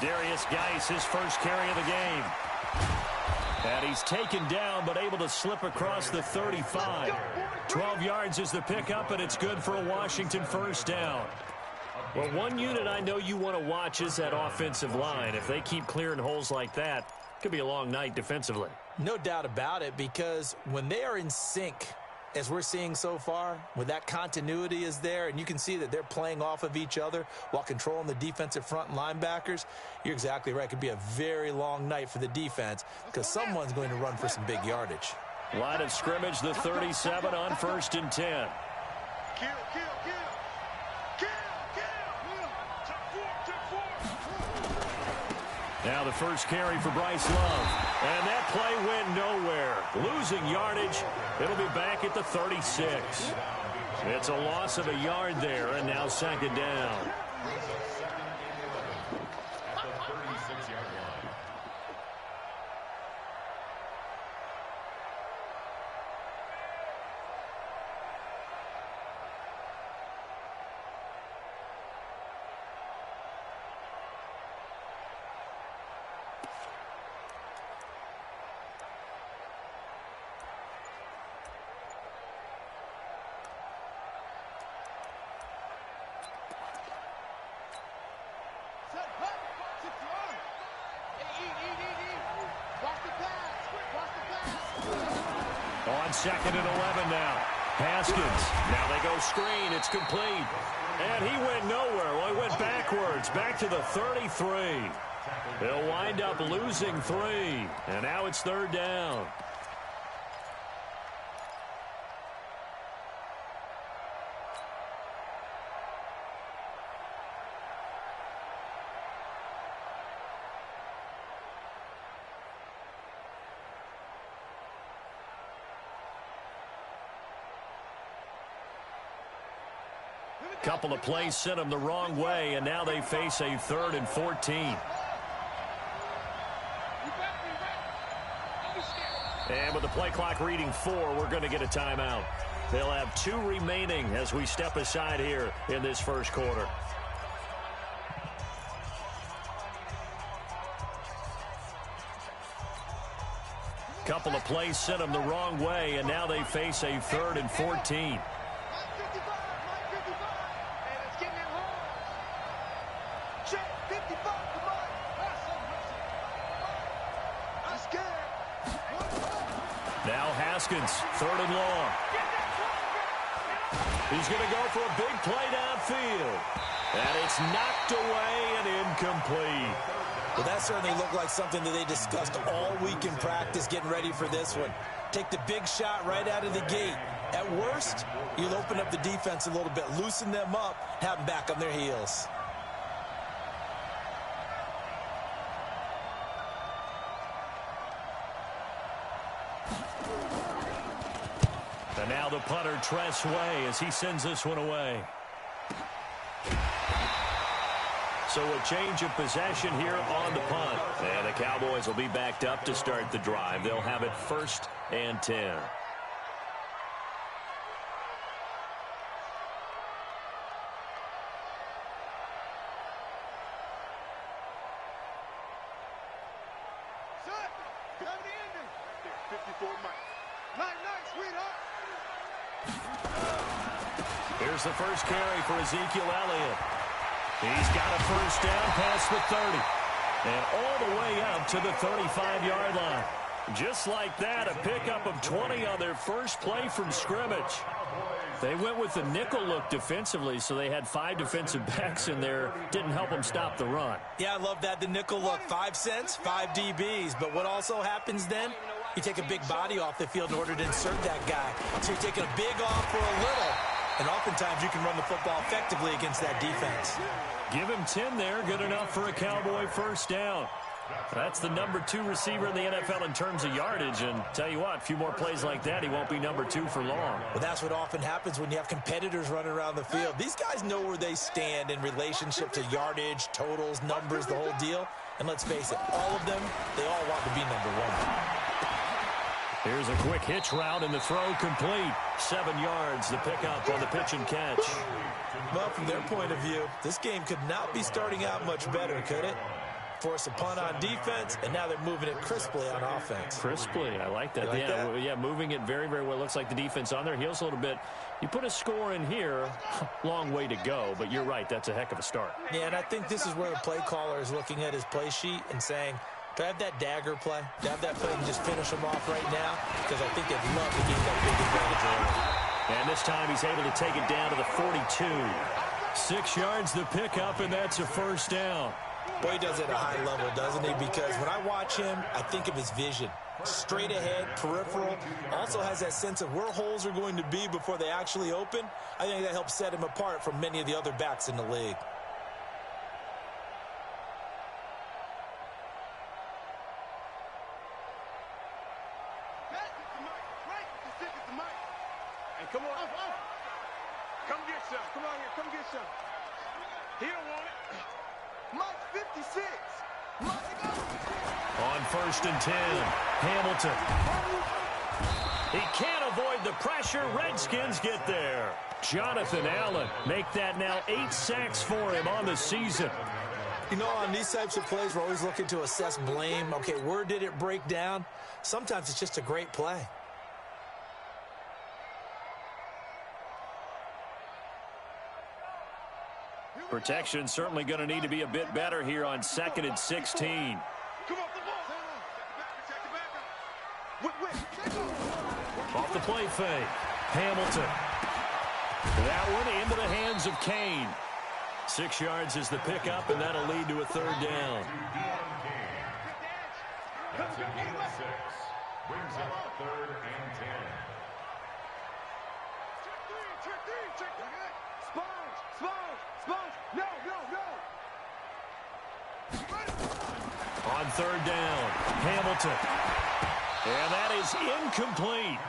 Darius Geis, his first carry of the game. And he's taken down, but able to slip across the 35. 12 yards is the pickup, and it's good for a Washington first down. Well, one unit I know you want to watch is that offensive line. If they keep clearing holes like that, it could be a long night defensively. No doubt about it, because when they are in sync, as we're seeing so far, when that continuity is there, and you can see that they're playing off of each other while controlling the defensive front and linebackers, you're exactly right. It could be a very long night for the defense because someone's going to run for some big yardage. Line of scrimmage, the 37 on 1st and 10. Now the first carry for Bryce Love. And that play went nowhere. Losing yardage. It'll be back at the 36. It's a loss of a yard there, and now 2nd down. On 2nd and 11 now. Haskins. Now they go screen. It's complete. And he went nowhere. Well, he went backwards. Back to the 33. They'll wind up losing 3. And now it's 3rd down. Couple of plays sent them the wrong way, and now they face a 3rd and 14. And with the play clock reading 4, we're going to get a timeout. They'll have 2 remaining as we step aside here in this first quarter. Couple of plays sent them the wrong way, and now they face a 3rd and 14. Now Haskins, 3rd and long. He's going to go for a big play downfield. And it's knocked away and incomplete. Well, that certainly looked like something that they discussed all week in practice getting ready for this one. Take the big shot right out of the gate. At worst, you'll open up the defense a little bit, loosen them up, have them back on their heels. And now the punter, Tress Way, as he sends this one away. So a change of possession here on the punt. And the Cowboys will be backed up to start the drive. They'll have it 1st and 10. Here's the first carry for Ezekiel Elliott. He's got a first down past the 30. And all the way up to the 35-yard line. Just like that, a pickup of 20 on their first play from scrimmage. They went with the nickel look defensively, so they had 5 defensive backs in there. Didn't help them stop the run. Yeah, I love that, the nickel look. 5 cents, 5 DBs. But what also happens then? You take a big body off the field in order to insert that guy. So you're taking a big off for a little. And oftentimes you can run the football effectively against that defense. Give him 10 there. Good enough for a Cowboy first down. That's the number 2 receiver in the NFL in terms of yardage. And tell you what, a few more plays like that, he won't be number 2 for long. Well, that's what often happens when you have competitors running around the field. These guys know where they stand in relationship to yardage, totals, numbers, the whole deal. And let's face it, all of them, they all want to be number 1. Here's a quick hitch route, and the throw complete. 7 yards, the pickup on the pitch and catch. Well, from their point of view, this game could not be starting out much better, could it? Force a punt on defense, and now they're moving it crisply on offense. Crisply, I like that. You like yeah, that? yeah, moving it very, very well. Looks like the defense on their heels a little bit. You put a score in here, long way to go, but you're right, that's a heck of a start. Yeah, and I think this is where the play caller is looking at his play sheet and saying, do I have that dagger play? Do I have that play and just finish them off right now? Because I think they'd love to get that big advantage early. And this time he's able to take it down to the 42. 6 yards the pickup, and that's a first down. Boy, he does it at a high level, doesn't he? Because when I watch him, I think of his vision. Straight ahead, peripheral. Also has that sense of where holes are going to be before they actually open. I think that helps set him apart from many of the other backs in the league. Hey, come on. Come get some. Come on here. Come get some. He don't want it. Mike 56. On 1st and 10, Hamilton. He can't avoid the pressure. Redskins get there. Jonathan Allen make that now 8 sacks for him on the season. You know, on these types of plays, we're always looking to assess blame. Okay, where did it break down? Sometimes it's just a great play. Protection certainly going to need to be a bit better here on 2nd and 16. Come off the ball. Off the play fake. Hamilton. That one into the hands of Kane. 6 yards is the pickup, and that'll lead to a 3rd down. That's a gain of 6. Brings up 3rd and 10. Check 3. Sponge. No. On 3rd down, Hamilton. And that is incomplete.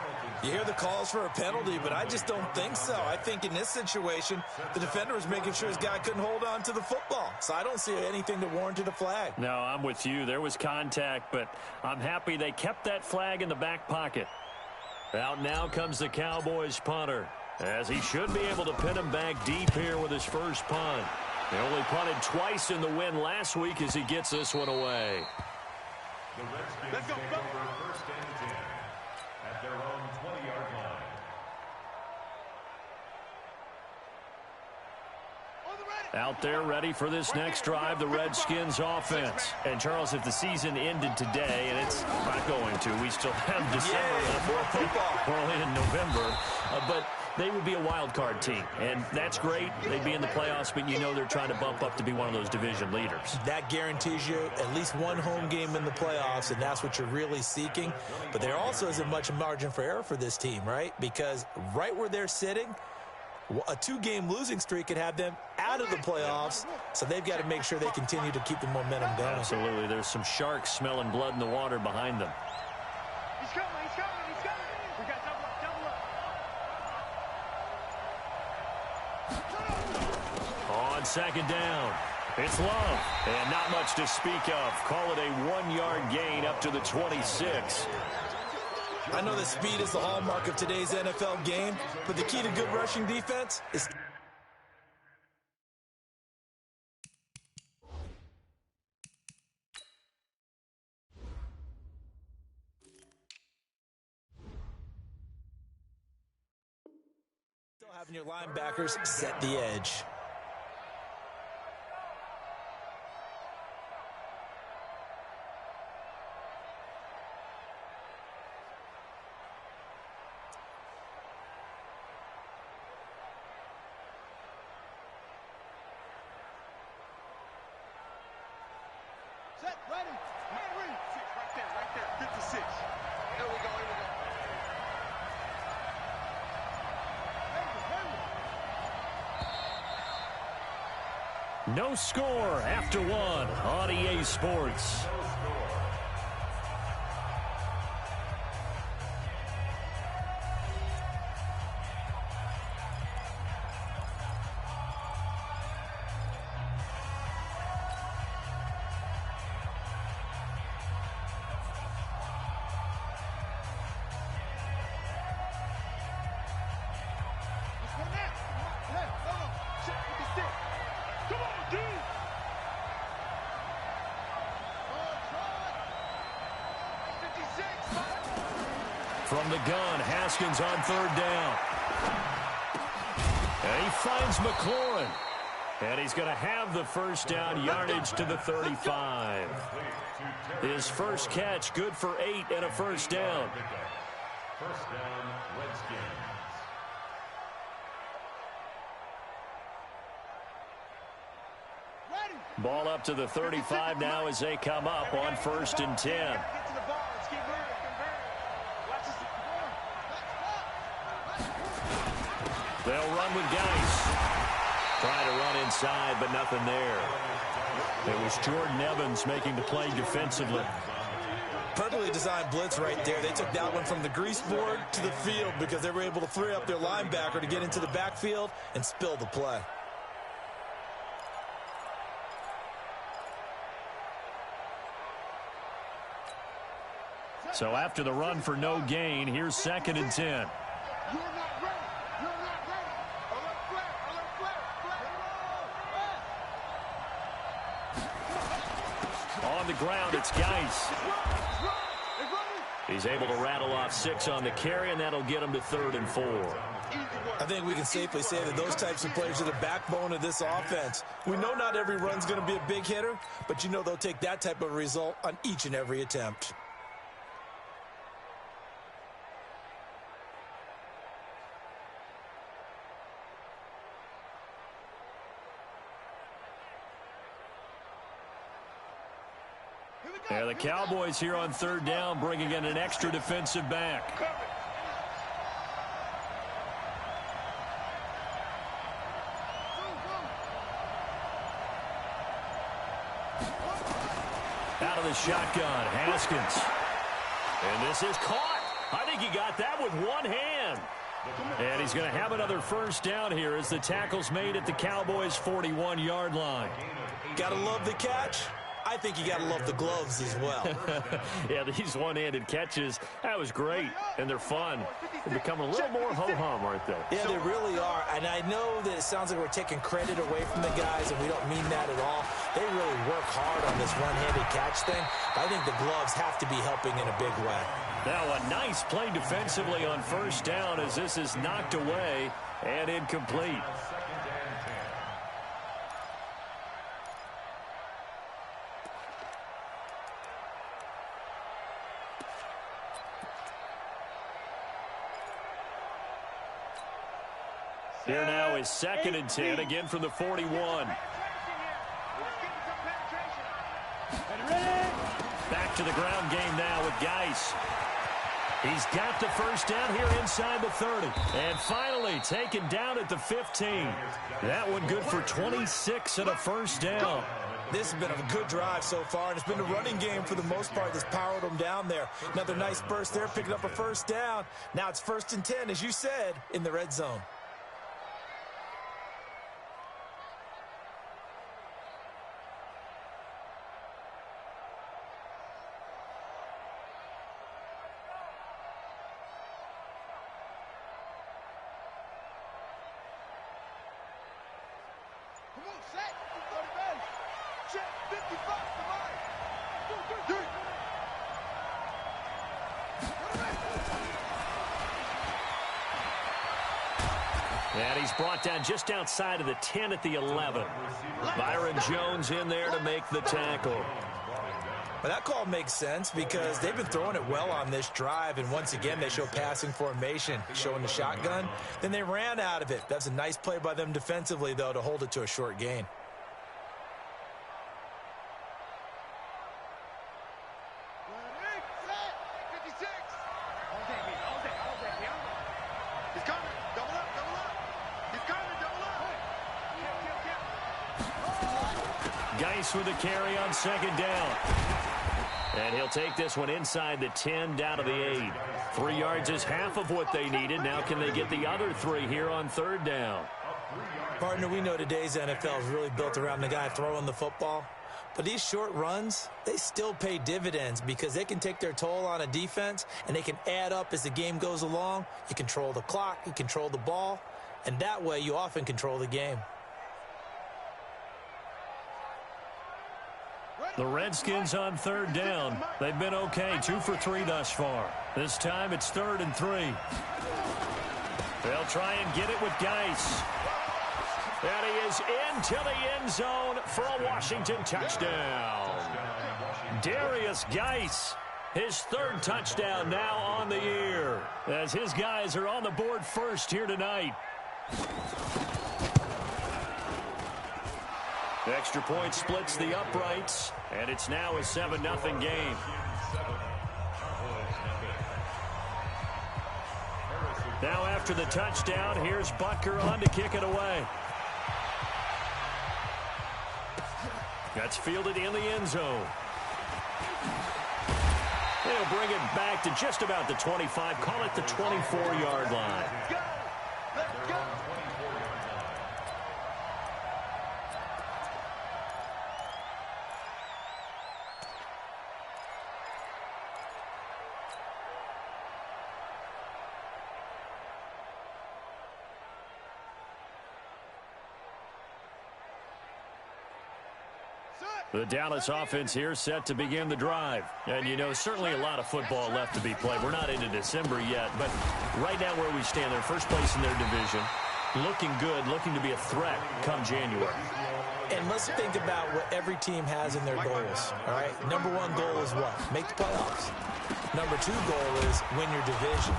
You hear the calls for a penalty, but I just don't think so. I think in this situation, the defender was making sure his guy couldn't hold on to the football. So I don't see anything that warranted a flag. No, I'm with you. There was contact, but I'm happy they kept that flag in the back pocket. Out now comes the Cowboys punter, as he should be able to pin him back deep here with his first punt. He only punted twice in the win last week as he gets this one away. The Redskins take over 1st and 10 at their own 20-yard line. Out there ready for this next drive, the Redskins offense. And, Charles, if the season ended today, and it's not going to, we still have December left. We're only in November. But they would be a wild card team, and that's great. They'd be in the playoffs, but you know they're trying to bump up to be one of those division leaders. That guarantees you at least one home game in the playoffs, and that's what you're really seeking. But there also isn't much margin for error for this team, right? Because right where they're sitting, a 2-game losing streak could have them out of the playoffs, so they've got to make sure they continue to keep the momentum going. Absolutely. There's some sharks smelling blood in the water behind them. He's coming. We got double up. On 2nd down, it's Love, and not much to speak of. Call it a 1-yard gain up to the 26. I know that speed is the hallmark of today's NFL game, but the key to good rushing defense is... still having your linebackers set the edge. Set, ready. Man, read. 6, right there. 56. Here we go. No score after 1 on EA Sports. From the gun, Haskins on third down. And he finds McLaurin. And he's going to have the first down, yardage to the 35. His first catch, good for 8 and a first down. First down, Redskins. Ball up to the 35 now as they come up on 1st and 10. They'll run with Geis. Try to run inside, but nothing there. It was Jordan Evans making the play defensively. Perfectly designed blitz right there. They took that one from the grease board to the field because they were able to free up their linebacker to get into the backfield and spill the play. So after the run for no gain, here's 2nd and 10. On the ground, it's Geis. He's able to rattle off 6 on the carry, and that'll get him to 3rd and 4. I think we can safely say that those types of players are the backbone of this offense. We know not every run's going to be a big hitter, but you know they'll take that type of result on each and every attempt. Yeah, the Cowboys here on 3rd down, bringing in an extra defensive back. Out of the shotgun, Haskins. And this is caught. I think he got that with one hand. And he's going to have another first down here as the tackle's made at the Cowboys' 41-yard line. Gotta love the catch. I think you got to love the gloves as well. Yeah, these one-handed catches, that was great, and they're fun. They're becoming a little more ho-hum, aren't they? Yeah, they really are, and I know that it sounds like we're taking credit away from the guys, and we don't mean that at all. They really work hard on this one-handed catch thing, but I think the gloves have to be helping in a big way. Now a nice play defensively on 1st down as this is knocked away and incomplete. Here now is 2nd and 10, again from the 41. Back to the ground game now with Geis. He's got the first down here inside the 30. And finally taken down at the 15. That one good for 26 and a first down. This has been a good drive so far, and it's been a running game for the most part that's powered them down there. Another nice burst there, picking up a first down. Now it's 1st and 10, as you said, in the red zone. And he's brought down just outside of the 10 at the 11. Byron Jones in there to make the tackle. Well, that call makes sense because they've been throwing it well on this drive, and once again they show passing formation, showing the shotgun. Then they ran out of it. That's a nice play by them defensively, though, to hold it to a short gain. Geis with a carry on 2nd down. And he'll take this one inside the 10 down to the 8. 3 yards is half of what they needed. Now can they get the other 3 here on 3rd down? Partner, we know today's NFL is really built around the guy throwing the football. But these short runs, they still pay dividends because they can take their toll on a defense and they can add up as the game goes along. You control the clock, you control the ball, and that way you often control the game. Ready? The Redskins on third down. They've been okay, 2 for 3 thus far. This time it's 3rd and 3. They'll try and get it with Geis. And he is into the end zone for a Washington touchdown. Darius Geis, his 3rd touchdown now on the year, as his guys are on the board first here tonight. The extra point splits the uprights, and it's now a 7-0 game. Now after the touchdown, here's Butker on to kick it away. That's fielded in the end zone. They'll bring it back to just about the 25, call it the 24-yard line. Let's go. The Dallas offense here set to begin the drive. And, you know, certainly a lot of football left to be played. We're not into December yet, but right now where we stand, they're first place in their division. Looking good, looking to be a threat come January. And let's think about what every team has in their goals, all right? Number 1 goal is what? Make the playoffs. Number 2 goal is win your division.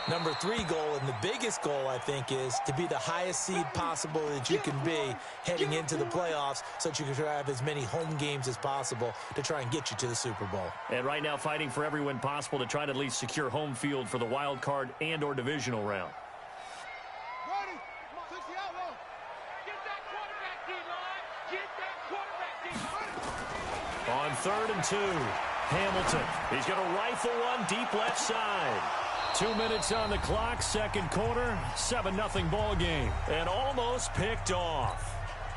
Number 3 goal, and the biggest goal, I think, is to be the highest seed possible that you can be heading into the playoffs so that you can have as many home games as possible to try and get you to the Super Bowl. And right now fighting for every win possible to try to at least secure home field for the wild card and or divisional round. Ready? 60 out low. Get that quarterback, D-line. Get that quarterback, D-line. On 3rd and 2, Hamilton. He's going to rifle one deep left side. 2 minutes on the clock, second quarter, 7-0 ball game, and almost picked off.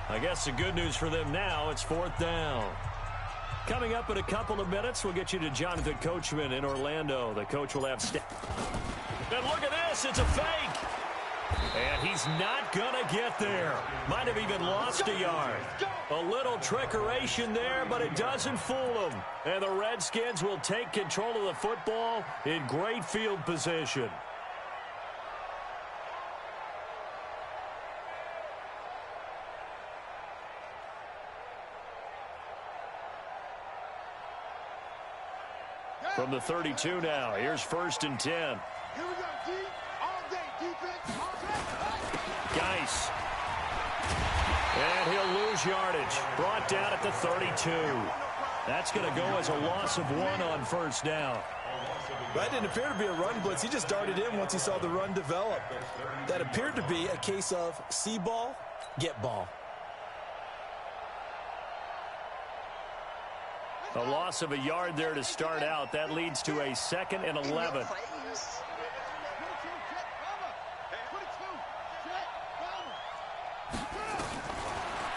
I guess the good news for them now, it's 4th down. Coming up in a couple of minutes, we'll get you to Jonathan Coachman in Orlando. The coach will have and look at this, it's a fake. And he's not going to get there. Might have even lost a yard. A little trickeration there, but it doesn't fool him. And the Redskins will take control of the football in great field position. From the 32 now, here's 1st and 10. Here we go, D. All day, defense. All day. Geis. And he'll lose yardage. Brought down at the 32. That's going to go as a loss of 1 on 1st down. That didn't appear to be a run blitz. He just darted in once he saw the run develop. That appeared to be a case of see ball, get ball. A loss of a yard there to start out. That leads to a 2nd and 11.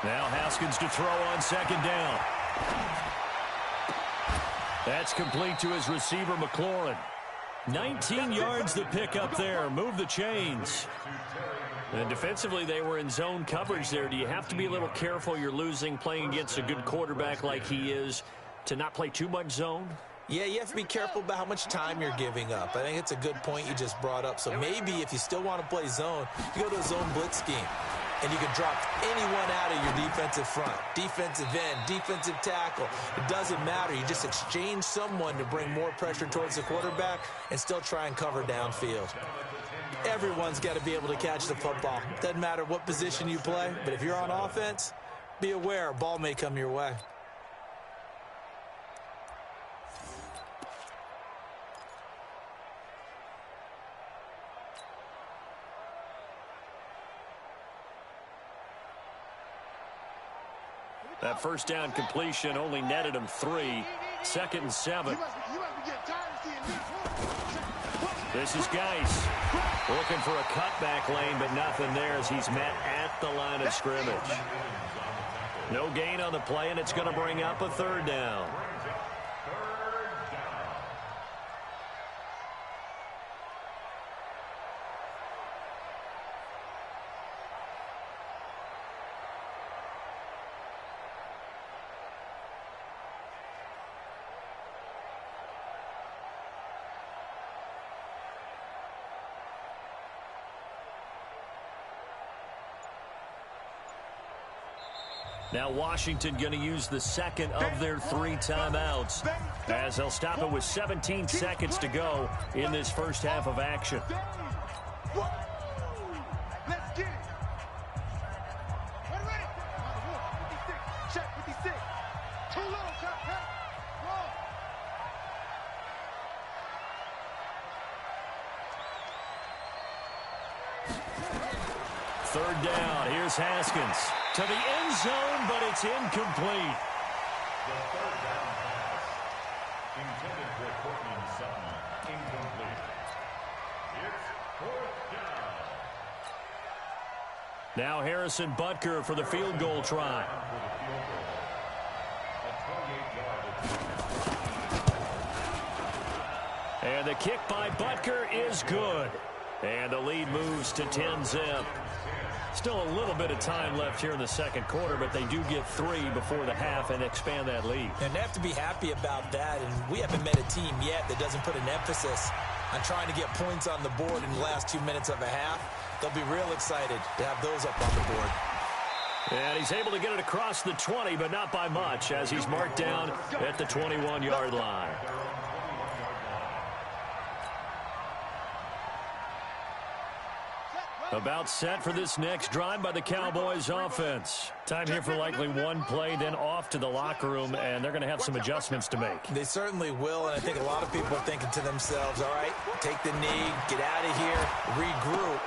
Now Haskins to throw on 2nd down. That's complete to his receiver, McLaurin. 19 yards to pick up there. Move the chains. And defensively, they were in zone coverage there. Do you have to be a little careful? You're losing, playing against a good quarterback like he is, to not play too much zone? Yeah, you have to be careful about how much time you're giving up. I think it's a good point you just brought up. So maybe if you still want to play zone, you go to a zone blitz scheme. And you can drop anyone out of your defensive front. Defensive end, defensive tackle. It doesn't matter. You just exchange someone to bring more pressure towards the quarterback and still try and cover downfield. Everyone's got to be able to catch the football. Doesn't matter what position you play, but if you're on offense, be aware a ball may come your way. That 1st down completion only netted him 3. 2nd and 7. This is Geis. Looking for a cutback lane, but nothing there as he's met at the line of scrimmage. No gain on the play, and it's going to bring up a 3rd down. Now Washington going to use the second of their 3 timeouts as they'll stop it with 17 seconds to go in this first half of action. Let's get it. Ready? Check 56. Too low, cut. Third down. Here's Haskins to the end zone, but it's incomplete. The third down pass intended for Courtland Sutton. Incomplete. It's fourth down. Now Harrison Butker for the field goal try. For the field goal. A 28-yard. And the kick by Butker is good. And the lead moves to 10-zip. Still a little bit of time left here in the second quarter, but they do get 3 before the half and expand that lead. And they have to be happy about that, and we haven't met a team yet that doesn't put an emphasis on trying to get points on the board in the last 2 minutes of a half. They'll be real excited to have those up on the board. And he's able to get it across the 20, but not by much, as he's marked down at the 21-yard line. About set for this next drive by the Cowboys offense. Time here for likely one play, then off to the locker room, and they're going to have some adjustments to make. They certainly will, and I think a lot of people are thinking to themselves, all right, take the knee, get out of here, regroup.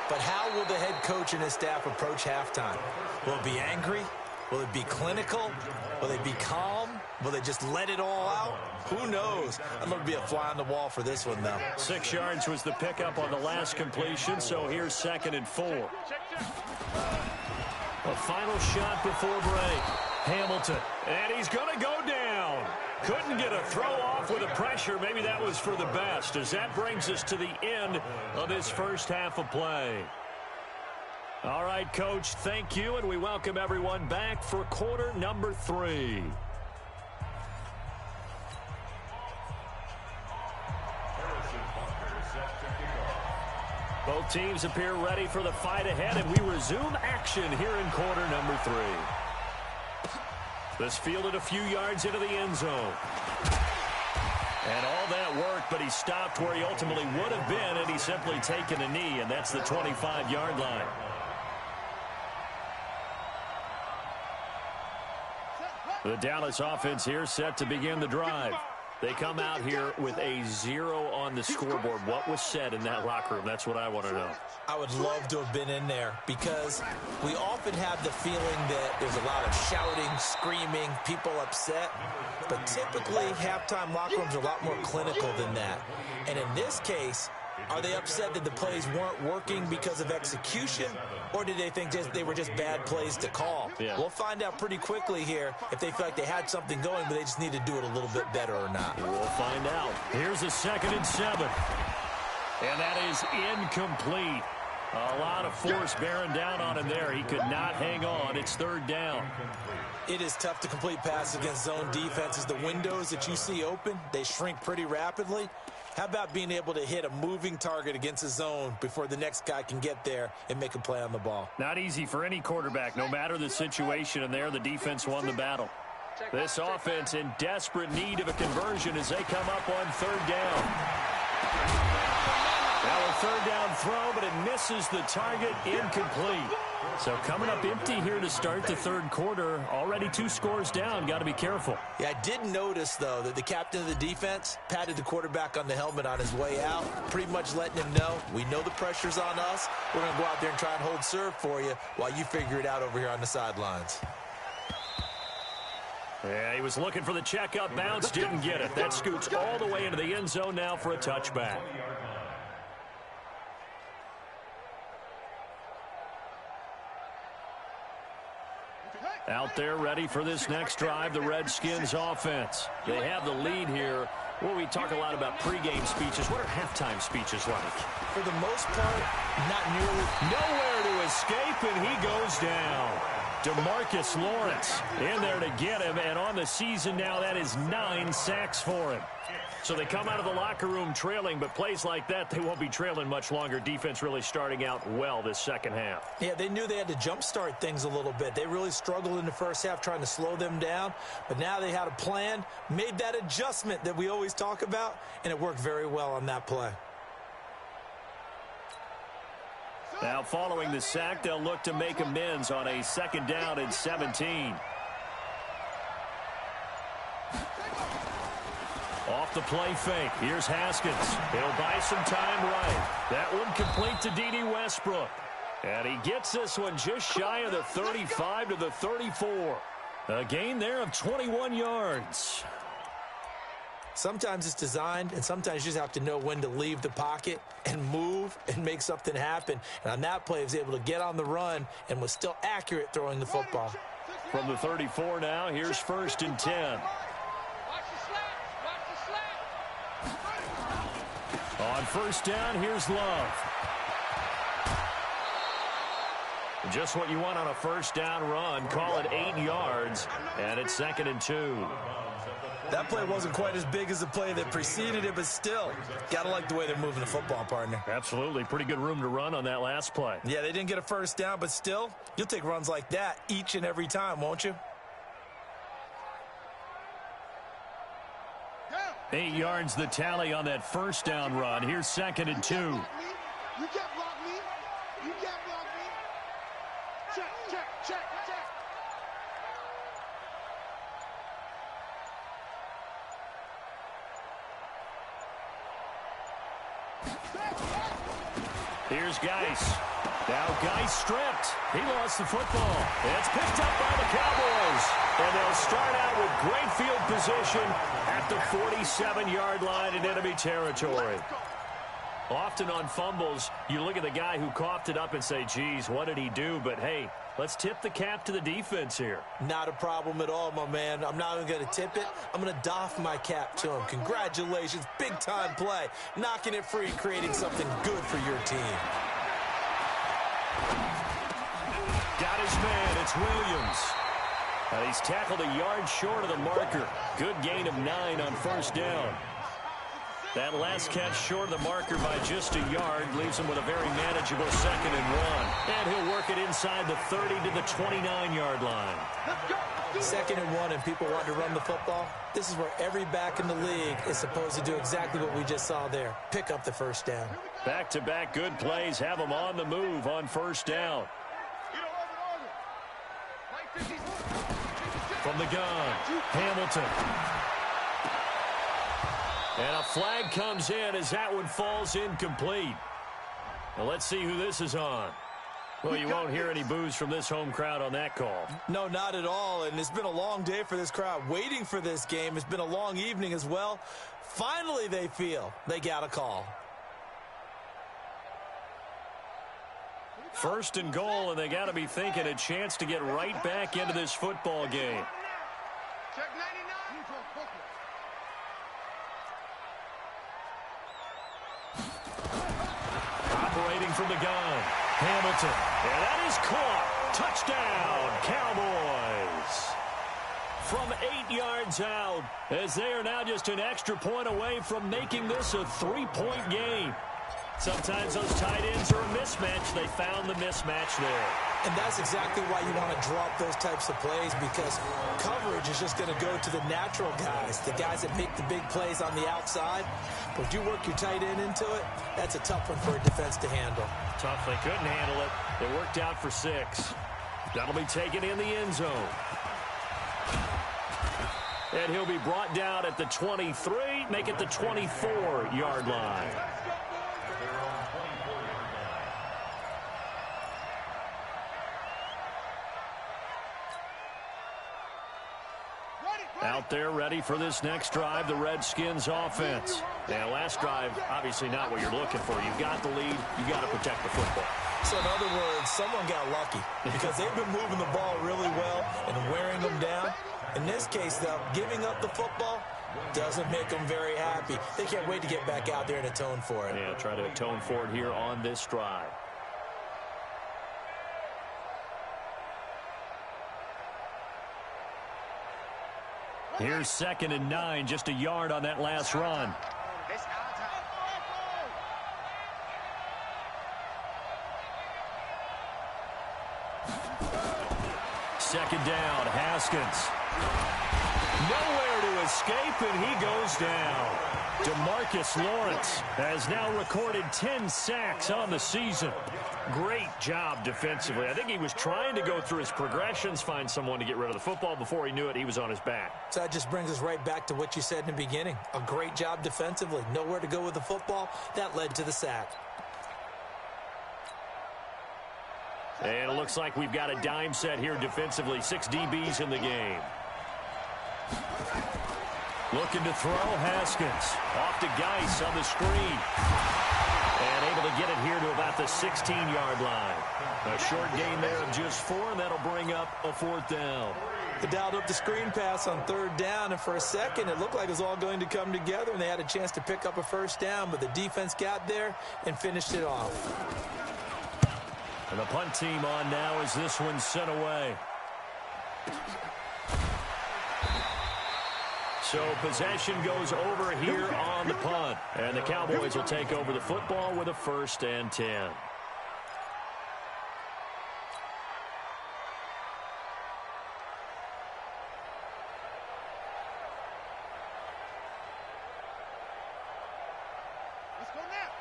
But how will the head coach and his staff approach halftime? Will it be angry? Will it be clinical? Will they be calm? Will they just let it all out? Who knows? I'd love to be a fly on the wall for this one, though. 6 yards was the pickup on the last completion, so here's 2nd and 4. A final shot before break. Hamilton, and he's going to go down. Couldn't get a throw off with the pressure. Maybe that was for the best, as that brings us to the end of this first half of play. All right, Coach, thank you, and we welcome everyone back for quarter number 3. Both teams appear ready for the fight ahead, and we resume action here in quarter number 3. This fielded a few yards into the end zone. And all that work, but he stopped where he ultimately would have been, and he's simply taken a knee, and that's the 25-yard line. The Dallas offense here set to begin the drive. They come out here with a 0 on the scoreboard. What was said in that locker room? That's what I want to know. I would love to have been in there, because we often have the feeling that there's a lot of shouting, screaming, people upset. But typically, halftime locker rooms are a lot more clinical than that. And in this case, are they upset that the plays weren't working because of execution, or did they think they were just bad plays to call? Yeah. We'll find out pretty quickly here if they feel like they had something going, but they just need to do it a little bit better or not. We'll find out. Here's a 2nd and 7. And that is incomplete. A lot of force bearing down on him there. He could not hang on. It's 3rd down. It is tough to complete passes against zone defenses. The windows that you see open, they shrink pretty rapidly. How about being able to hit a moving target against a zone before the next guy can get there and make a play on the ball? Not easy for any quarterback, no matter the situation, and there the defense won the battle. This offense in desperate need of a conversion as they come up on 3rd down. Now a 3rd down throw, but it misses the target, incomplete. So coming up empty here to start the 3rd quarter. Already 2 scores down. Got to be careful. Yeah, I did notice, though, that the captain of the defense patted the quarterback on the helmet on his way out, pretty much letting him know, we know the pressure's on us. We're going to go out there and try and hold serve for you while you figure it out over here on the sidelines. Yeah, he was looking for the check-up bounce, didn't get it. That scoots all the way into the end zone now for a touchback. Out there ready for this next drive, the Redskins offense. They have the lead here. Well, we talk a lot about pregame speeches. What are halftime speeches like? For the most part, not nearly. Nowhere to escape, and he goes down. DeMarcus Lawrence in there to get him, and on the season now, that is 9 sacks for him. So they come out of the locker room trailing, but plays like that, they won't be trailing much longer. Defense really starting out well this second half. Yeah, they knew they had to jumpstart things a little bit. They really struggled in the first half trying to slow them down, but now they had a plan, made that adjustment that we always talk about, and it worked very well on that play. Now following the sack, they'll look to make amends on a 2nd down and 17. Off the play fake. Here's Haskins. He'll buy some time right. That one complete to D.D. Westbrook. And he gets this one just shy of the 35 to the 34. A gain there of 21 yards. Sometimes it's designed, and sometimes you just have to know when to leave the pocket and move and make something happen. And on that play, he was able to get on the run and was still accurate throwing the football. From the 34 now, here's 1st and 10. On 1st down, here's Love. Just what you want on a 1st down run. Call it 8 yards, and it's 2nd and 2. That play wasn't quite as big as the play that preceded it, but still, got to like the way they're moving the football, partner. Absolutely. Pretty good room to run on that last play. Yeah, they didn't get a 1st down, but still, you'll take runs like that each and every time, won't you? 8 yards the tally on that 1st down run. Here's 2nd and 2. You can't block me. You can't block me. Check, check, check, check. Here's Geis. Now Geis stripped. He lost the football. It's picked up by the Cowboys. And they'll start out with great field position at the 47-yard line in enemy territory. Often on fumbles, you look at the guy who coughed it up and say, geez, what did he do? But, hey, let's tip the cap to the defense here. Not a problem at all, my man. I'm not even going to tip it. I'm going to doff my cap to him. Congratulations. Big-time play. Knocking it free, creating something good for your team. Got his man. It's Williams. He's tackled a yard short of the marker. Good gain of 9 on 1st down. That last catch short of the marker by just a yard leaves him with a very manageable 2nd and 1. And he'll work it inside the 30 to the 29-yard line. 2nd and 1 and people want to run the football. This is where every back in the league is supposed to do exactly what we just saw there. Pick up the 1st down. Back-to-back good plays have him on the move on 1st down. From the gun, Hamilton. And a flag comes in as that one falls incomplete. Now let's see who this is on. Well, you won't hear any boos from this home crowd on that call. No, not at all. And it's been a long day for this crowd waiting for this game. It's been a long evening as well. Finally, they feel they got a call. 1st and goal, and they got to be thinking a chance to get right back into this football game. Check 99. Operating from the gun, Hamilton. And that is caught. Touchdown, Cowboys. From 8 yards out, as they are now just an extra point away from making this a 3-point game. Sometimes those tight ends are a mismatch. They found the mismatch there. And that's exactly why you want to drop those types of plays, because coverage is just going to go to the natural guys, the guys that make the big plays on the outside. But if you work your tight end into it, that's a tough one for a defense to handle. Tough. They couldn't handle it. It worked out for 6. That'll be taken in the end zone. And he'll be brought down at the 23, make it the 24-yard line. Out there ready for this next drive, the Redskins offense. Now, last drive, obviously not what you're looking for. You've got the lead. You've got to protect the football. So, in other words, someone got lucky because they've been moving the ball really well and wearing them down. In this case, though, giving up the football doesn't make them very happy. They can't wait to get back out there and atone for it. Yeah, try to atone for it here on this drive. Here's 2nd and 9, just a yard on that last run. Second down, Haskins. Nowhere to escape, and he goes down. DeMarcus Lawrence has now recorded 10 sacks on the season. Great job defensively. I think he was trying to go through his progressions, find someone to get rid of the football. Before he knew it, he was on his back. So that just brings us right back to what you said in the beginning. A great job defensively. Nowhere to go with the football. That led to the sack. And it looks like we've got a dime set here defensively. 6 DBs in the game. Looking to throw, Haskins. Off to Geis on the screen. And able to get it here to about the 16-yard line. A short gain there of just 4, and that'll bring up a 4th down. They dialed up the screen pass on 3rd down, and for a second it looked like it was all going to come together, and they had a chance to pick up a 1st down, but the defense got there and finished it off. And the punt team on now as this one's sent away. So possession goes over here on the punt. And the Cowboys will take over the football with a 1st and 10.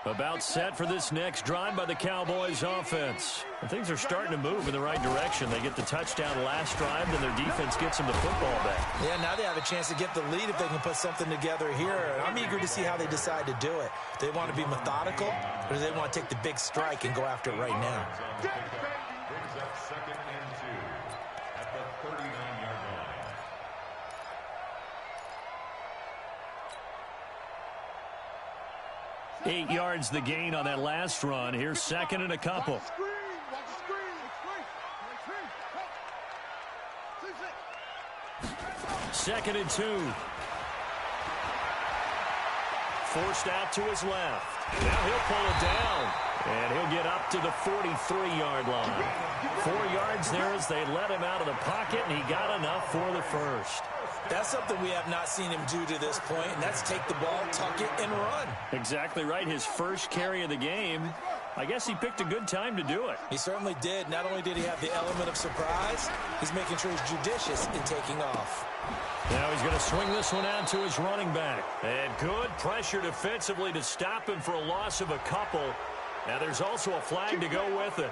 About set for this next drive by the Cowboys offense. And things are starting to move in the right direction. They get the touchdown last drive, then their defense gets them the football back. Yeah, now they have a chance to get the lead if they can put something together here. I'm eager to see how they decide to do it. Do they want to be methodical, or do they want to take the big strike and go after it right now? Brings up 2nd and 2 at the 39-yard line. 8 yards the gain on that last run. Here's 2nd and a couple. Second and 2. Forced out to his left. Now he'll pull it down. And he'll get up to the 43-yard line. 4 yards there as they let him out of the pocket, and he got enough for the 1st. That's something we have not seen him do to this point, and that's take the ball, tuck it, and run. Exactly right. His first carry of the game. I guess he picked a good time to do it. He certainly did. Not only did he have the element of surprise, he's making sure he's judicious in taking off. Now he's going to swing this one out to his running back. And good pressure defensively to stop him for a loss of a couple. Now there's also a flag to go with it.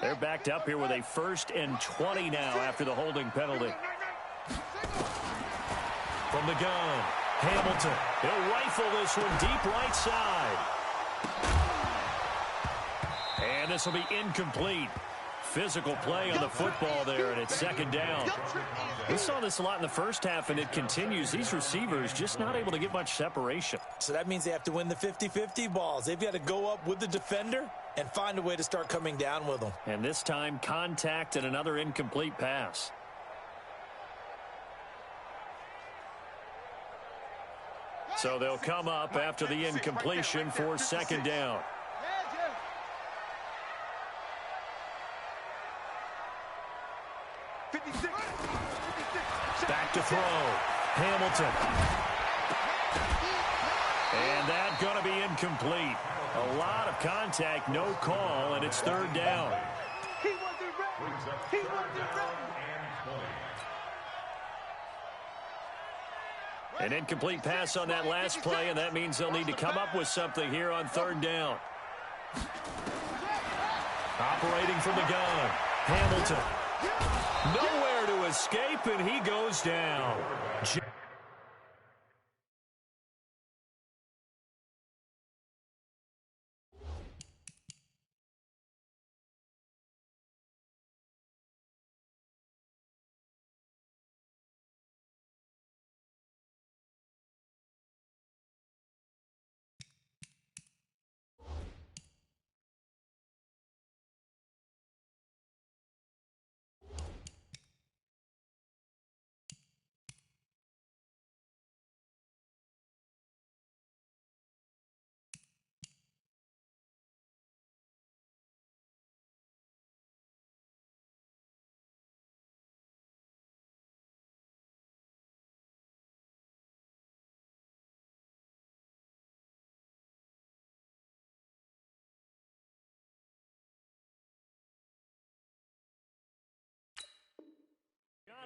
They're backed up here with a 1st and 20 now after the holding penalty. From the gun, Hamilton. He'll rifle this one deep right side. And this will be incomplete. Physical play on the football there, and it's 2nd down. We saw this a lot in the first half, and it continues. These receivers just not able to get much separation. So that means they have to win the 50-50 balls. They've got to go up with the defender and find a way to start coming down with them. And this time, contact and another incomplete pass. So they'll come up after the incompletion for 2nd down. Back to throw. Hamilton. And that's going to be incomplete. A lot of contact, no call, and it's 3rd down. An incomplete pass on that last play, and that means they'll need to come up with something here on 3rd down. Operating from the gun, Hamilton. Nowhere to escape, and he goes down.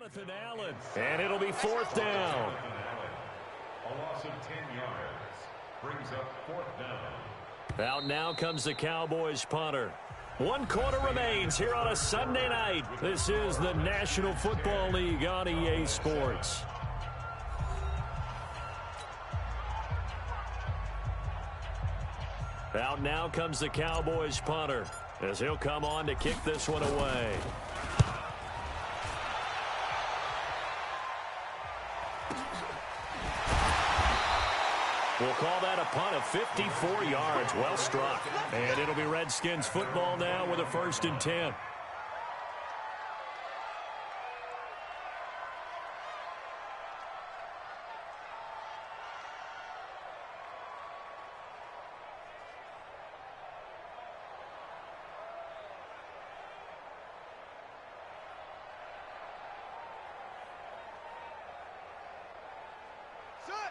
Jonathan Allen. And it'll be fourth down. A loss of 10 yards brings up fourth down. Out now comes the Cowboys punter. 1 quarter remains here on a Sunday night. This is the National Football League on EA Sports. Out now comes the Cowboys punter as he'll come on to kick this one away. We'll call that a punt of 54 yards. Well struck. And it'll be Redskins football now with a 1st and 10.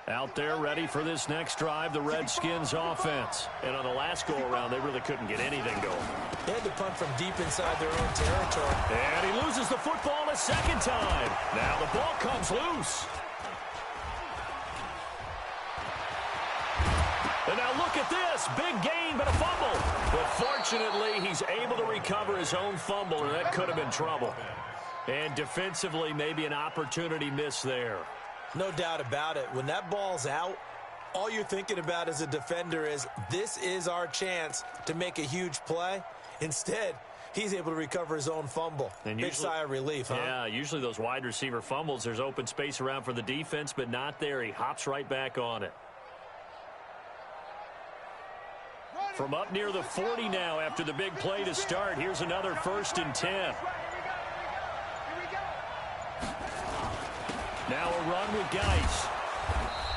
Out there ready for this next drive, the Redskins offense. And on the last go-around, they really couldn't get anything going. They had to punt from deep inside their own territory. And he loses the football a second time. Now the ball comes loose. And now look at this. Big gain, but a fumble. But fortunately, he's able to recover his own fumble, and that could have been trouble. And defensively, maybe an opportunity missed there. No doubt about it. When that ball's out, all you're thinking about as a defender is, this is our chance to make a huge play. Instead, he's able to recover his own fumble. And big sigh of relief, huh? Yeah, usually those wide receiver fumbles, there's open space around for the defense, but not there. He hops right back on it. From up near the 40 now after the big play to start, here's another 1st and 10. Now a run with Geis.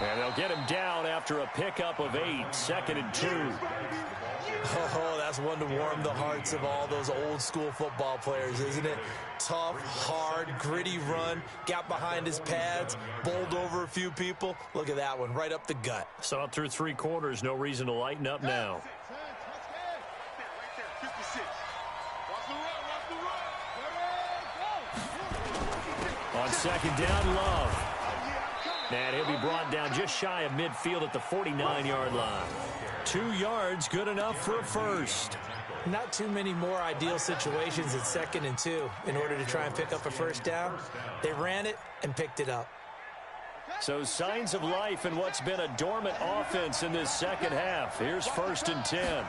And they'll get him down after a pickup of 8, 2nd and 2. Oh, that's one to warm the hearts of all those old school football players, isn't it? Tough, hard, gritty run. Got behind his pads, bowled over a few people. Look at that one, right up the gut. So up through 3 quarters, no reason to lighten up now. On 2nd down, Love. And he'll be brought down just shy of midfield at the 49-yard line. 2 yards, good enough for a first. Not too many more ideal situations at 2nd and 2 in order to try and pick up a first down. They ran it and picked it up. So signs of life in what's been a dormant offense in this second half. Here's 1st and 10.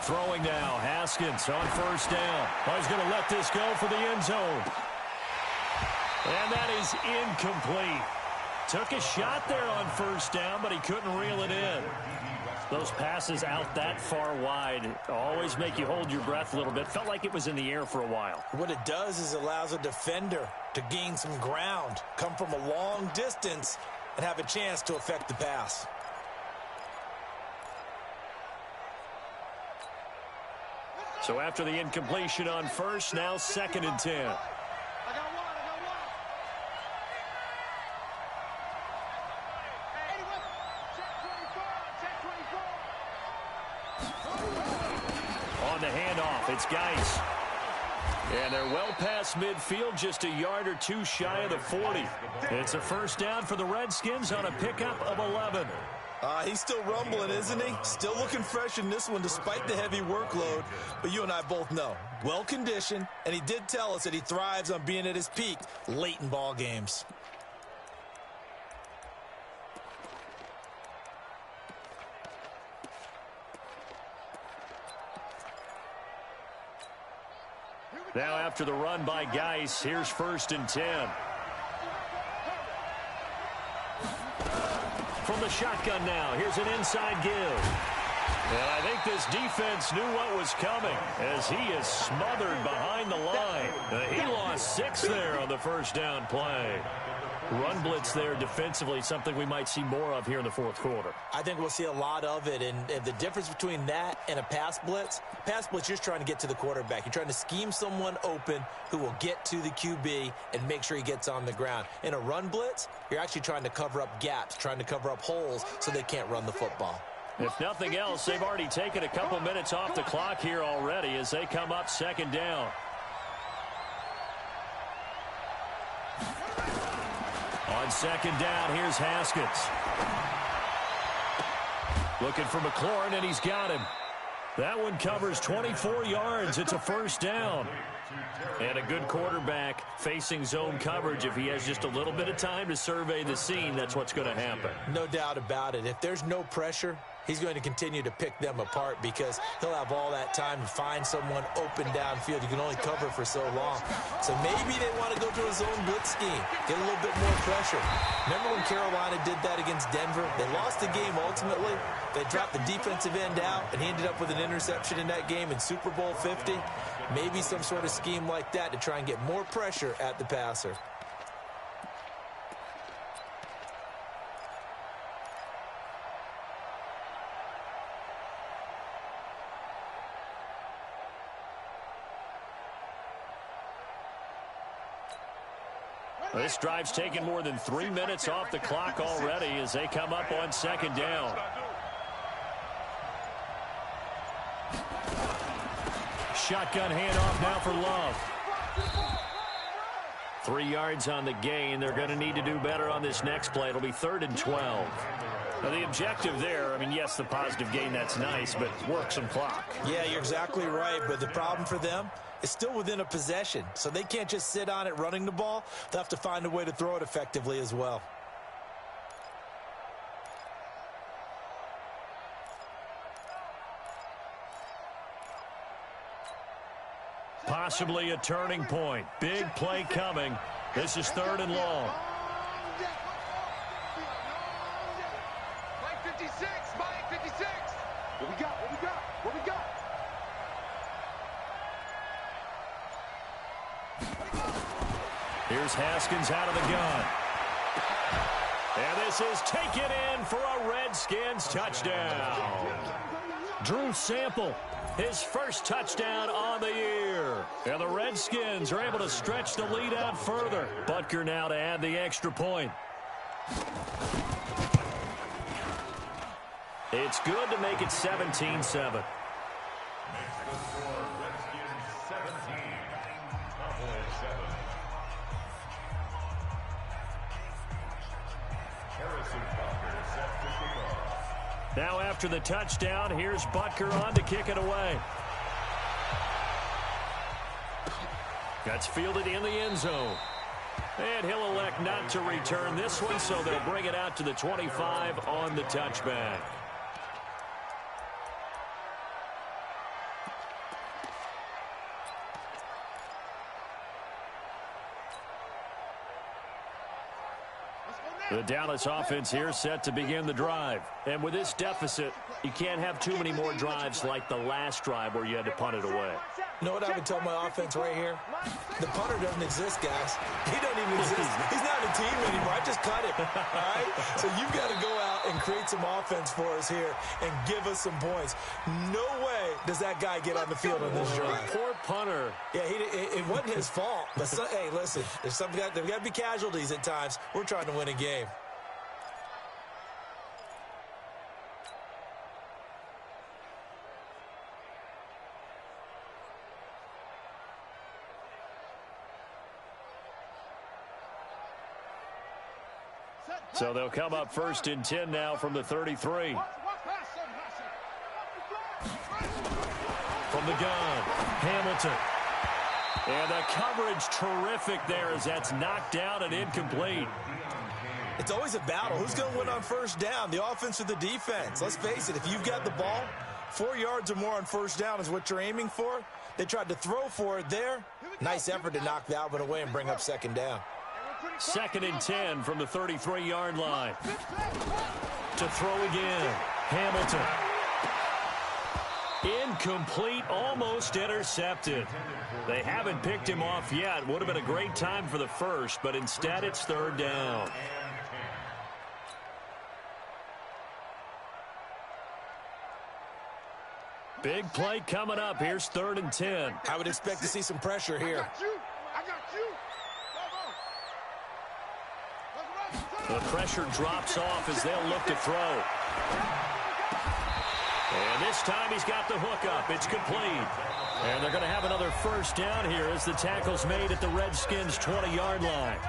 Throwing now, Haskins on 1st down. Oh, he's going to let this go for the end zone. And that is incomplete. Took a shot there on 1st down, but he couldn't reel it in. Those passes out that far wide always make you hold your breath a little bit. Felt like it was in the air for a while. What it does is allows a defender to gain some ground, come from a long distance, and have a chance to affect the pass. So after the incompletion on 1st, now 2nd and 10. On the handoff, it's Geis. And they're well past midfield, just a yard or 2 shy of the 40. It's a 1st down for the Redskins on a pickup of 11. He's still rumbling, isn't he? Still looking fresh in this one despite the heavy workload. But you and I both know, well-conditioned, and he did tell us that he thrives on being at his peak late in ball games. Now after the run by Geis, here's 1st and 10. From the shotgun now, here's an inside give. And I think this defense knew what was coming as he is smothered behind the line. He lost 6 there on the 1st down play. Run blitz there defensively, something we might see more of here in the 4th quarter. I think we'll see a lot of it, and the difference between that and a pass blitz, you're just trying to get to the quarterback. You're trying to scheme someone open who will get to the QB and make sure he gets on the ground. In a run blitz, you're actually trying to cover up gaps, trying to cover up holes so they can't run the football. If nothing else, they've already taken a couple minutes off the clock here already as they come up 2nd down. On second down, here's Haskins. Looking for McLaurin, and he's got him. That one covers 24 yards. It's a first down. And a good quarterback facing zone coverage. If he has just a little bit of time to survey the scene, that's what's going to happen. No doubt about it. If there's no pressure, he's going to continue to pick them apart because he'll have all that time to find someone open downfield. You can only cover for so long. So maybe they want to go to a zone blitz scheme, get a little bit more pressure. Remember when Carolina did that against Denver? They lost the game ultimately. They dropped the defensive end out, and he ended up with an interception in that game in Super Bowl 50. Maybe some sort of scheme like that to try and get more pressure at the passer. This drive's taken more than 3 minutes off the clock already as they come up on second down. Shotgun handoff now for Love. 3 yards on the gain. They're going to need to do better on this next play. It'll be 3rd and 12. Now, the objective there, I mean, yes, the positive gain, that's nice, but work some clock. Yeah, you're exactly right, but the problem for them is still within a possession, so they can't just sit on it running the ball. They'll have to find a way to throw it effectively as well. Possibly a turning point. Big play coming. This is 3rd and long. Mike 56, Mike 56. What we got? What we got? What we got? Here's Haskins out of the gun. And this is taken in for a Redskins touchdown. Drew Sample, his first touchdown on the year. And the Redskins are able to stretch the lead out further. Butker now to add the extra point. It's good to make it 17-7. Now after the touchdown, here's Butker on to kick it away. That's fielded in the end zone. And he'll elect not to return this one, so they'll bring it out to the 25 on the touchback. The Dallas offense here set to begin the drive. And with this deficit, you can't have too many more drives like the last drive where you had to punt it away. You know what I would tell my offense right here? The punter doesn't exist, guys. He doesn't even exist. He's not a team anymore. I just cut him. All right? So you've got to go out and create some offense for us here and give us some points. No way does that guy get on the field on this drive. Poor punter. Yeah, it wasn't his fault. But hey, listen, there's got to be casualties at times. We're trying to win a game. So they'll come up 1st and 10 now from the 33. From the gun, Hamilton. And the coverage terrific there as that's knocked down and incomplete. It's always a battle. Who's going to win on first down, the offense or the defense? Let's face it, if you've got the ball, 4 yards or more on first down is what you're aiming for. They tried to throw for it there. Nice effort to knock that one away and bring up second down. 2nd and 10 from the 33-yard line. To throw again. Hamilton. Incomplete, almost intercepted. They haven't picked him off yet. Would have been a great time for the first, but instead it's 3rd down. Big play coming up. Here's 3rd and 10. I would expect to see some pressure here. I got you. The pressure drops off as they'll look to throw. And this time he's got the hook up. It's complete. And they're going to have another first down here as the tackle's made at the Redskins' 20-yard line.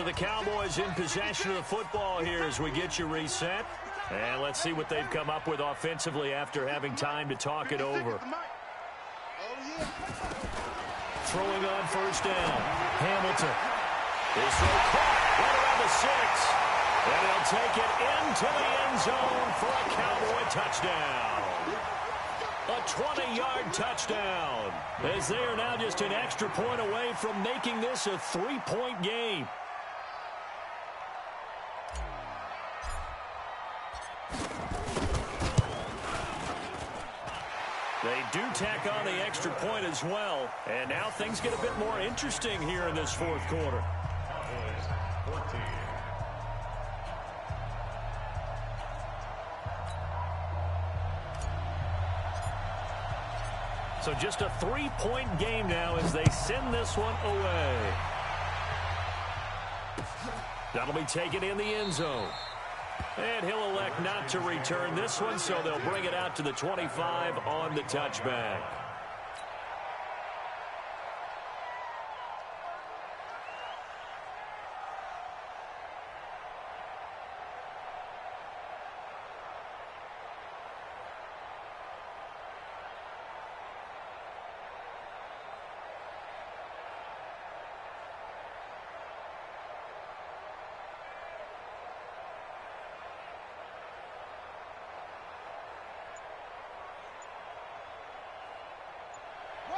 So the Cowboys in possession of the football here as we get you reset. And let's see what they've come up with offensively after having time to talk it over. Throwing on first down. Hamilton. His throw caught right around the 6. And he'll take it into the end zone for a Cowboy touchdown. A 20-yard touchdown. As they are now just an extra point away from making this a 3-point game. They do tack on the extra point as well. And now things get a bit more interesting here in this fourth quarter. Cowboys 14. So just a 3-point game now as they send this one away. That'll be taken in the end zone. And he'll elect not to return this one, so they'll bring it out to the 25 on the touchback.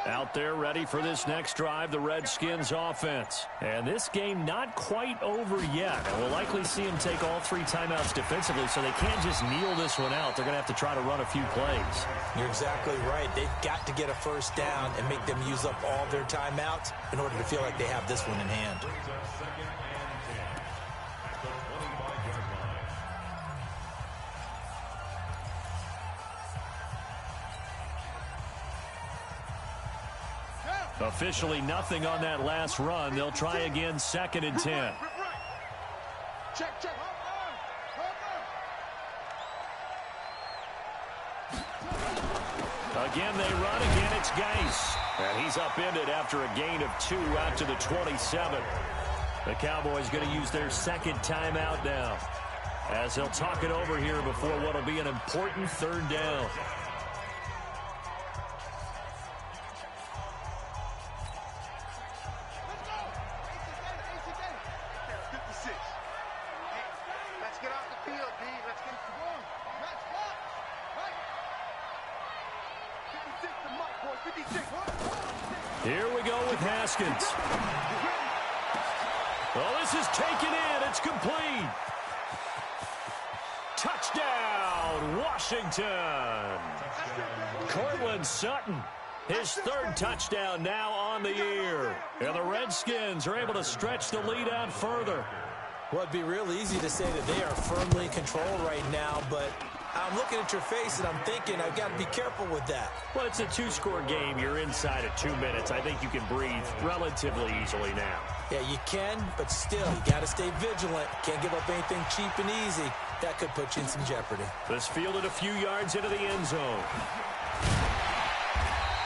Out there ready for this next drive, the Redskins offense. And this game not quite over yet. And we'll likely see them take all 3 timeouts defensively, so they can't just kneel this one out. They're going to have to try to run a few plays. You're exactly right. They've got to get a first down and make them use up all their timeouts in order to feel like they have this one in hand. Brings up 2nd and 10 at the 25-yard line. Officially nothing on that last run. They'll try again 2nd and 10. Check, check. Again they run. Again it's Geis. And he's upended after a gain of 2 out to the 27. The Cowboys going to use their 2nd timeout now, as they'll talk it over here before what will be an important 3rd down. Here we go with Haskins. Oh, this is taken in. It's complete. Touchdown, Washington. Cortland Sutton, his 3rd touchdown now on the year. And the Redskins are able to stretch the lead out further. Well, it'd be real easy to say that they are firmly in control right now, but I'm looking at your face and I'm thinking I've got to be careful with that. Well, it's a 2-score game. You're inside of 2 minutes. I think you can breathe relatively easily now. Yeah, you can, but still, you got to stay vigilant. Can't give up anything cheap and easy. That could put you in some jeopardy. This fielded a few yards into the end zone.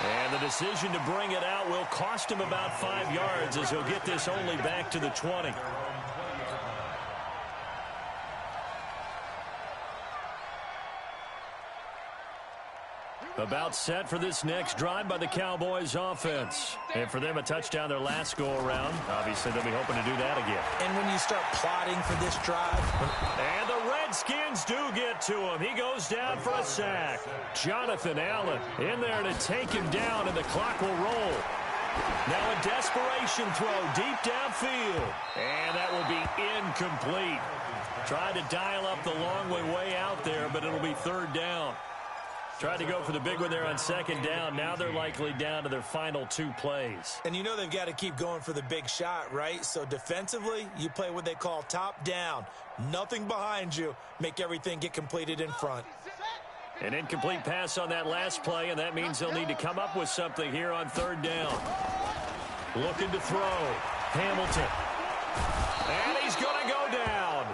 And the decision to bring it out will cost him about 5 yards, as he'll get this only back to the 20. About set for this next drive by the Cowboys offense. And for them, a touchdown their last go-around. Obviously, they'll be hoping to do that again. And when you start plotting for this drive... And the Redskins do get to him. He goes down for a sack. Jonathan Allen in there to take him down, and the clock will roll. Now a desperation throw deep downfield. And that will be incomplete. Tried to dial up the long way out there, but it'll be 3rd down. Tried to go for the big one there on 2nd down. Now they're likely down to their final 2 plays. And you know they've got to keep going for the big shot, right? So defensively, you play what they call top down. Nothing behind you. Make everything get completed in front. An incomplete pass on that last play, and that means they'll need to come up with something here on 3rd down. Looking to throw. Hamilton. And he's going to go down.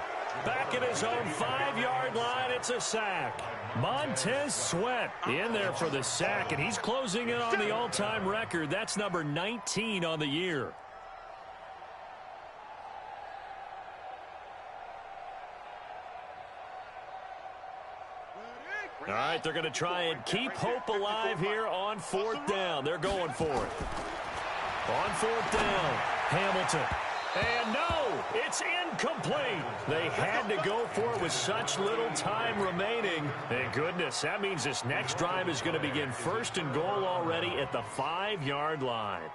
Back at his own 5-yard line, it's a sack. Montez Sweat in there for the sack, and he's closing in on the all-time record. That's number 19 on the year. All right, they're going to try and keep hope alive here on fourth down. They're going for it. On fourth down, Hamilton. And no, it's incomplete. They had to go for it with such little time remaining. Thank goodness, that means this next drive is going to begin first and goal already at the 5-yard line.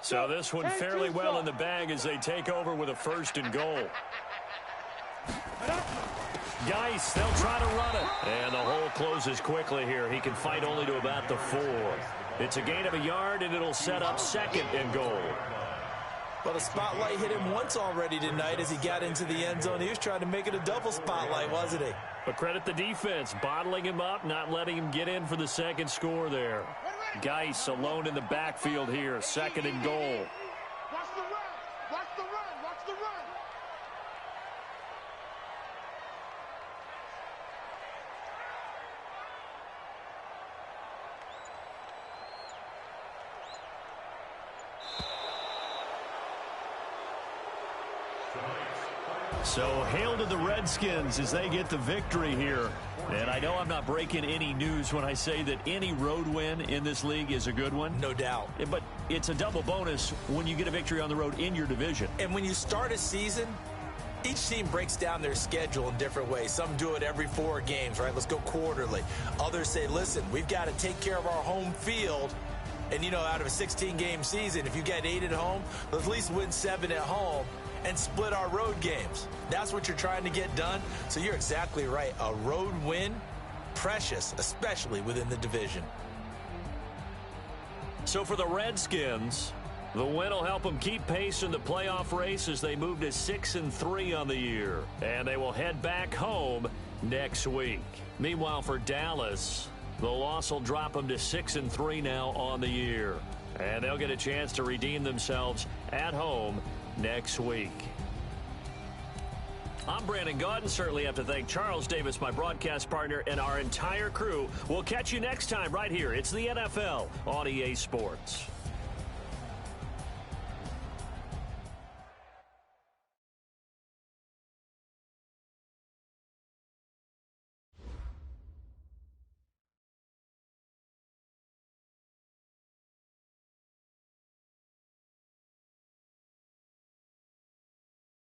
So this one fairly well in the bag as they take over with a first and goal. Geis, they'll try to run it. And the hole closes quickly here. He can fight only to about the 4. It's a gain of a yard, and it'll set up second and goal. Well, the spotlight hit him once already tonight as he got into the end zone. He was trying to make it a double spotlight, wasn't he? But credit the defense, bottling him up, not letting him get in for the second score there. Geis alone in the backfield here, second and goal. Watch the run. Watch the run. Watch the run. So hail to the Redskins as they get the victory here. And I know I'm not breaking any news when I say that any road win in this league is a good one. No doubt. But it's a double bonus when you get a victory on the road in your division. And when you start a season, each team breaks down their schedule in different ways. Some do it every 4 games, right? Let's go quarterly. Others say, listen, we've got to take care of our home field. And, you know, out of a 16-game season, if you get 8 at home, let's at least win 7 at home and split our road games. That's what you're trying to get done. So you're exactly right. A road win, precious, especially within the division. So for the Redskins, the win will help them keep pace in the playoff race as they move to 6-3 on the year. And they will head back home next week. Meanwhile, for Dallas, the loss will drop them to 6-3 now on the year. And they'll get a chance to redeem themselves at home next week. I'm Brandon Gaudin. Certainly have to thank Charles Davis, my broadcast partner, and our entire crew. We'll catch you next time right here. It's the NFL on EA Sports.